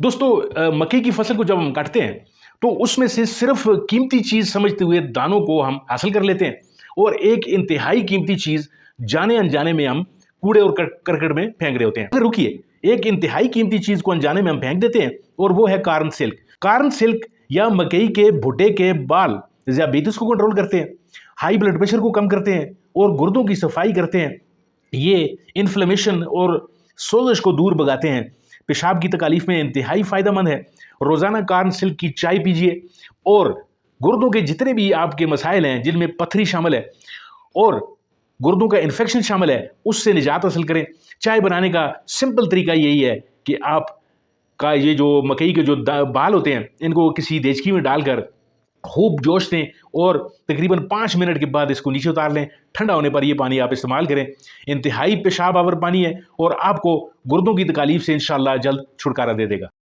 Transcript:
दोस्तों मकई की फसल को जब हम काटते हैं तो उसमें से सिर्फ कीमती चीज समझते हुए दानों को हम हासिल कर लेते हैं और एक इंतहाई कीमती चीज जाने अनजाने में हम कूड़े और करकट में फेंक रहे होते हैं। अगर रुकिए, एक इंतहाई कीमती चीज को अनजाने में हम फेंक देते हैं और वो है कार्न सिल्क। कार्न सिल्क या मकई के भुट्टे के बाल दियाबेतिस को कंट्रोल करते हैं, हाई ब्लड प्रेशर को कम करते हैं और गुर्दों की सफाई करते हैं। ये इन्फ्लेमेशन और सोजश को दूर भगाते हैं। पेशाब की तकालीफ में इंतहाई फायदेमंद है। रोजाना कार्न सिल्क की चाय पीजिए और गुर्दों के जितने भी आपके मसाइल हैं जिनमें पथरी शामिल है और गुर्दों का इन्फेक्शन शामिल है उससे निजात हासिल करें। चाय बनाने का सिंपल तरीका यही है कि आप का ये जो मकई के जो बाल होते हैं इनको किसी देचकी में डालकर खूब जोश दें और तकरीबन 5 मिनट के बाद इसको नीचे उतार लें। ठंडा होने पर ये पानी आप इस्तेमाल करें। इंतहाई पेशाब आवर पानी है और आपको गुर्दों की तकालीफ से इंशाल्लाह जल्द छुटकारा दे देगा।